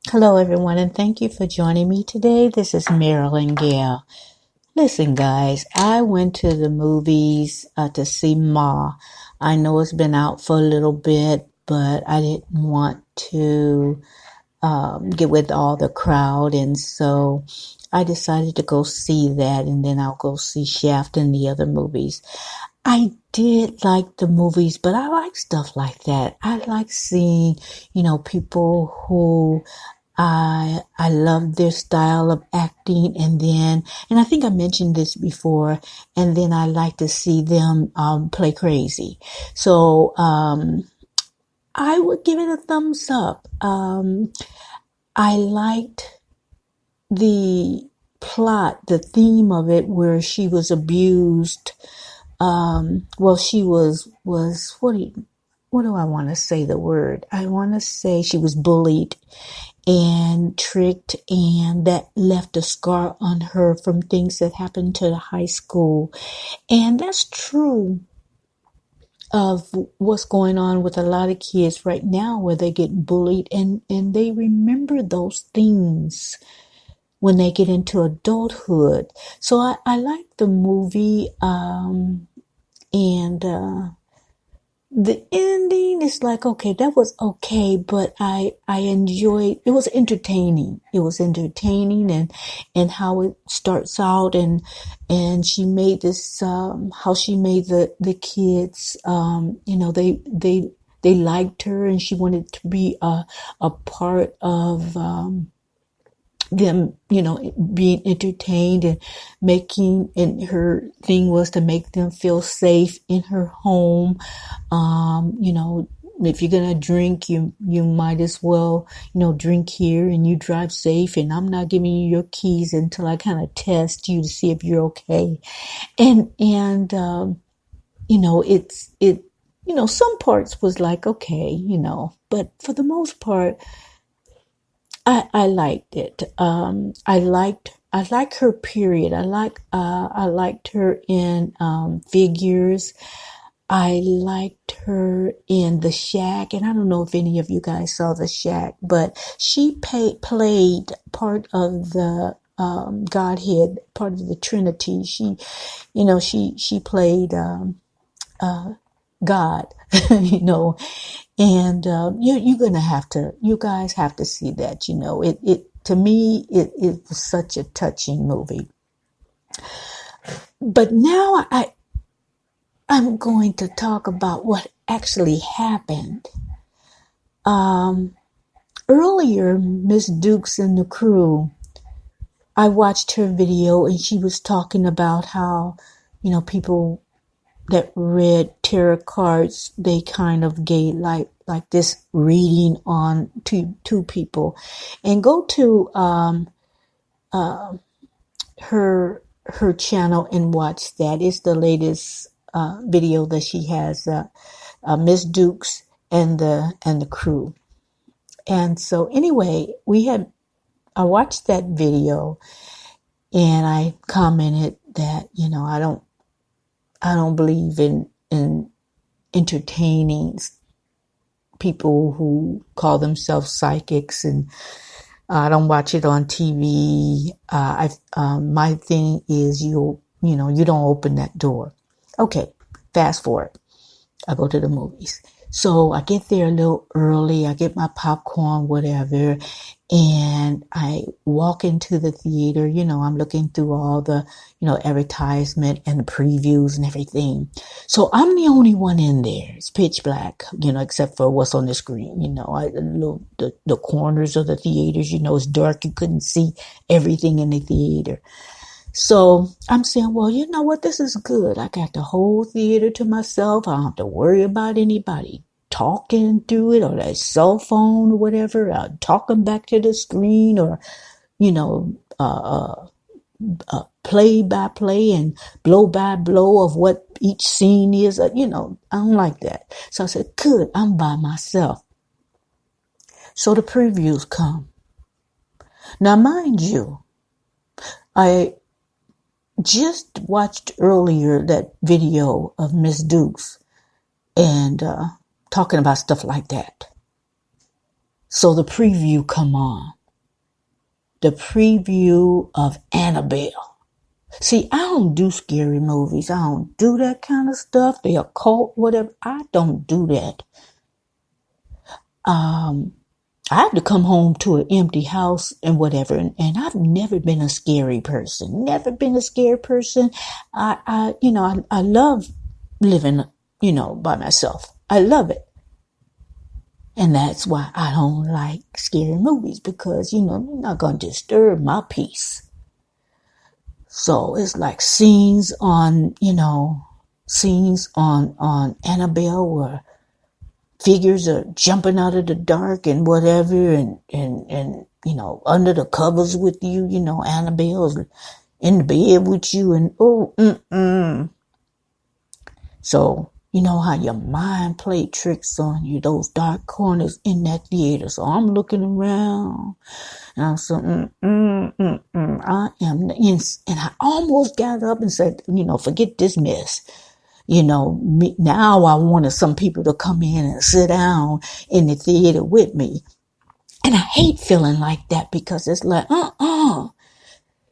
Hello, everyone, and thank you for joining me today. This is Marilyn Gale. Listen, guys, I went to the movies to see Ma. I know it's been out for a little bit, but I didn't want to get with all the crowd, and so I decided to go see that, and then I'll go see Shaft and the other movies. I did like the movies, but I like stuff like that. I like seeing, people who I love their style of acting, and I think I mentioned this before, and then I like to see them play crazy. So I would give it a thumbs up. I liked the plot, the theme of it, where she was abused. She was what do I want to say the word? I want to say she was bullied and tricked, and that left a scar on her from things that happened to the high school. And that's true of what's going on with a lot of kids right now, where they get bullied and they remember those things when they get into adulthood. So I like the movie, and the ending is like, okay, that was okay, but I enjoyed, it was entertaining. It was entertaining, and how it starts out, and she made this, how she made the kids, they liked her, and she wanted to be a part of, them, being entertained and and her thing was to make them feel safe in her home. If you're going to drink, you might as well, drink here, and you drive safe, and I'm not giving you your keys until I kind of test you to see if you're okay. And some parts was like, okay, but for the most part, I liked it. I liked her period. I liked her in, Figures. I liked her in The Shack, and I don't know if any of you guys saw The Shack, but she played part of the, Godhead, part of the Trinity. She played, God, and you guys have to see that. To me, it was such a touching movie. But now I'm going to talk about what actually happened. Earlier, Miss Dukes and the crew, I watched her video, and she was talking about how, people that read tarot cards, they kind of gave like this reading on to people. And go to her channel and watch that. It's the latest video that she has, Miss Dukes and the crew. And so anyway, I watched that video, and I commented that, I don't believe in entertaining people who call themselves psychics, and I don't watch it on TV. My thing is you don't open that door. Okay, fast forward. I go to the movies. So I get there a little early. I get my popcorn, whatever, and I walk into the theater. I'm looking through all the, advertisement and the previews and everything. So I'm the only one in there. It's pitch black, except for what's on the screen. The corners of the theaters, it's dark. You couldn't see everything in the theater. So I'm saying, well, you know what? This is good. I got the whole theater to myself. I don't have to worry about anybody talking through it, or that cell phone or whatever, talking back to the screen, or, play by play and blow by blow of what each scene is. I don't like that. So I said, good, I'm by myself. So the previews come. Now, mind you, I just watched earlier that video of Miss Dukes and talking about stuff like that. So the preview come on. the preview of Annabelle. See, I don't do scary movies. I don't do that kind of stuff. The occult, whatever. I don't do that. I had to come home to an empty house and whatever. And I've never been a scary person. Never been a scared person. I love living, by myself. I love it. And that's why I don't like scary movies, because, you're not going to disturb my peace. So it's like scenes on Annabelle where figures are jumping out of the dark and whatever, and under the covers with you, Annabelle's in the bed with you, and So, you know how your mind played tricks on you, those dark corners in that theater. So I'm looking around, and I'm saying, I am in, and I almost got up and said, forget this mess. Now I wanted some people to come in and sit down in the theater with me. And I hate feeling like that, because it's like,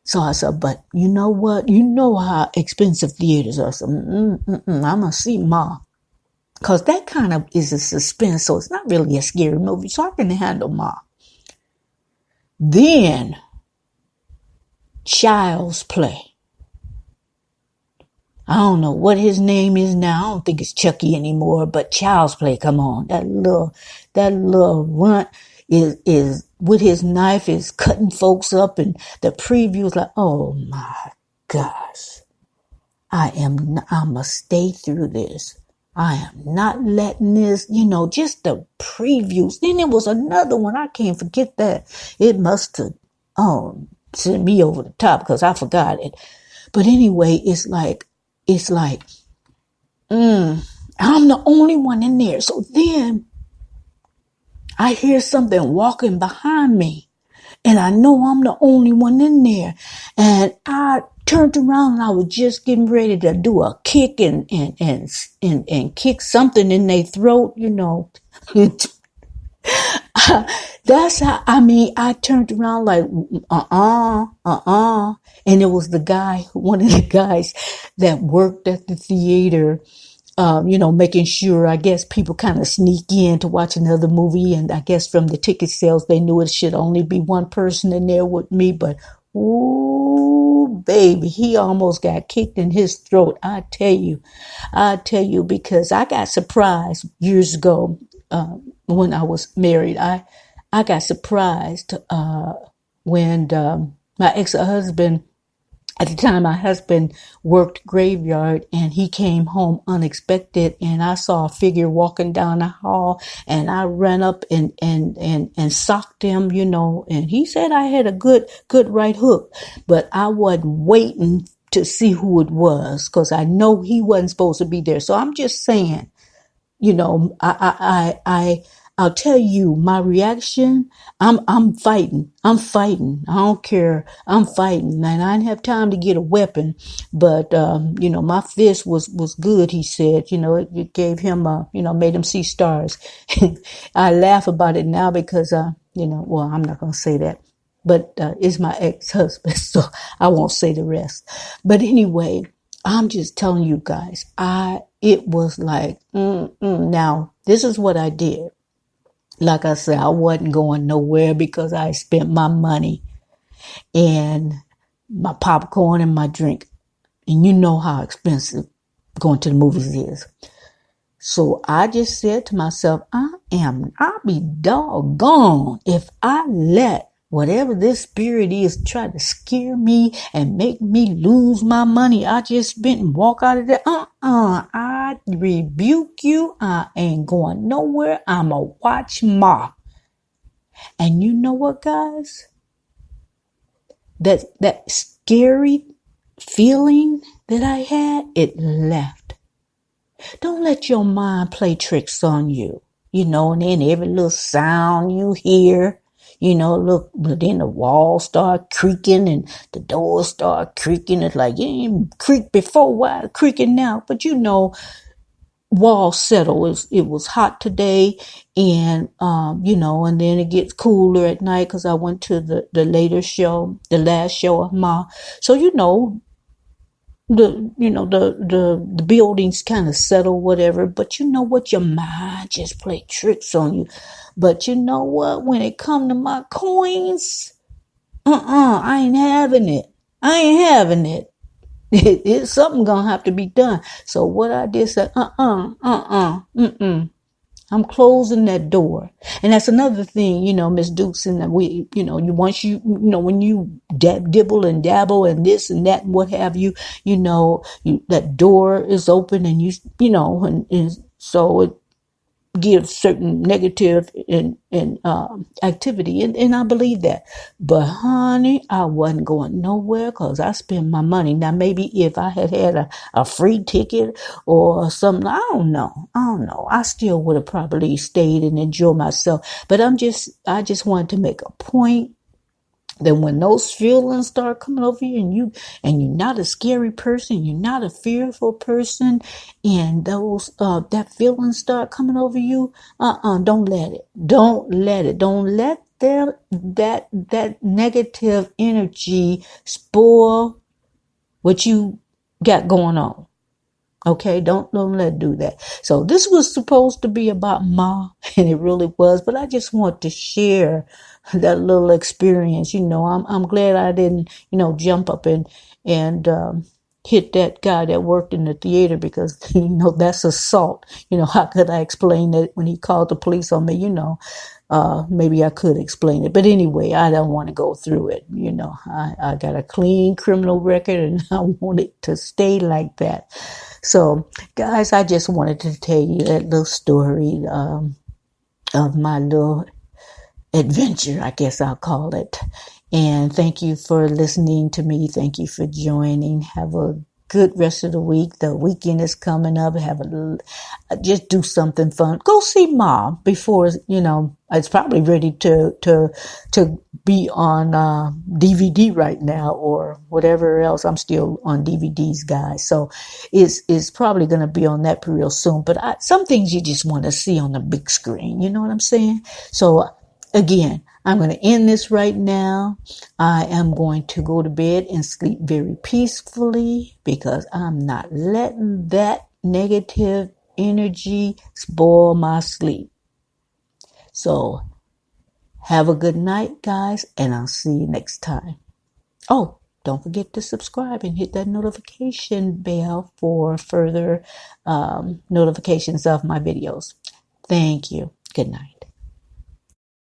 So I said, but you know what? You know how expensive theaters are. So I'm going to see Ma. Because that kind of is a suspense, so it's not really a scary movie. So I can handle Ma. Then, Child's Play. I don't know what his name is now. I don't think it's Chucky anymore, but Child's Play, come on. That little runt is with his knife is cutting folks up, and the preview is like, oh my gosh. I must stay through this. I am not letting this, just the previews. Then there was another one. I can't forget that. It must have, sent me over the top, because I forgot it. But anyway, it's like, I'm the only one in there. So then I hear something walking behind me, and I know I'm the only one in there. And I turned around, and I was just getting ready to do a kick and kick something in their throat, That's how, I turned around like, and it was one of the guys that worked at the theater, making sure, I guess, people kind of sneak in to watch another movie. And I guess from the ticket sales, they knew it should only be one person in there with me. But, ooh, baby, he almost got kicked in his throat. I tell you, because I got surprised years ago, when I was married. I got surprised, when, my ex-husband, at the time, my husband worked graveyard, and he came home unexpected, and I saw a figure walking down the hall, and I ran up and socked him, and he said I had a good right hook, but I wasn't waiting to see who it was, because I know he wasn't supposed to be there. So I'm just saying, I'll tell you my reaction. I'm fighting. I don't care. I'm fighting, and I didn't have time to get a weapon, but, my fist was good. He said, it gave him, made him see stars. I laugh about it now because, I'm not going to say that, but, it's my ex-husband, so I won't say the rest. But anyway, I'm just telling you guys, it was like, Now, this is what I did. Like I said, I wasn't going nowhere, because I spent my money and my popcorn and my drink. And you know how expensive going to the movies is. So I just said to myself, I'll be doggone if I let whatever this spirit is try to scare me and make me lose my money I just spent and walk out of there. I rebuke you. I ain't going nowhere. I'ma watch Ma. And you know what, guys? That scary feeling that I had, it left. Don't let your mind play tricks on you. And then every little sound you hear, look, then the walls start creaking and the doors start creaking. It's like, you ain't creaked before, why creaking now? But wall settle. It was hot today, and and then it gets cooler at night because I went to the last show of Ma. So the buildings kind of settle, whatever. But you know what, your mind just play tricks on you. But you know what, when it come to my coins, I ain't having it. It's something gonna have to be done. So what I did said, I'm closing that door. And that's another thing, Miss Dukes, and we, when you dibble and dabble and this and that and what have you, that door is open, and and so it gives certain negative and activity, and I believe that. But honey, I wasn't going nowhere because I spent my money. Now maybe if I had a free ticket or something, I don't know, I still would have probably stayed and enjoyed myself. But I just wanted to make a point that when those feelings start coming over you, and you're not a scary person, you're not a fearful person, and those that feelings start coming over you, don't let it. Don't let that negative energy spoil what you got going on. Okay, don't let it do that. So this was supposed to be about Ma, and it really was, but I just want to share that little experience. I'm glad I didn't, jump up and hit that guy that worked in the theater, because, that's assault. How could I explain it when he called the police on me? Maybe I could explain it. But anyway, I don't want to go through it. I got a clean criminal record, and I want it to stay like that. So, guys, I just wanted to tell you that little story of my little adventure, I guess I'll call it. And thank you for listening to me. Thank you for joining. Have a good rest of the week. The weekend is coming up. Just do something fun. Go see Mom before, it's probably ready to be on DVD right now, or whatever else. I'm still on DVDs, guys. So it's probably going to be on that real soon. But some things you just want to see on the big screen. You know what I'm saying? So again, I'm going to end this right now. I am going to go to bed and sleep very peacefully, because I'm not letting that negative energy spoil my sleep. So have a good night, guys, and I'll see you next time. Oh, don't forget to subscribe and hit that notification bell for further notifications of my videos. Thank you. Good night.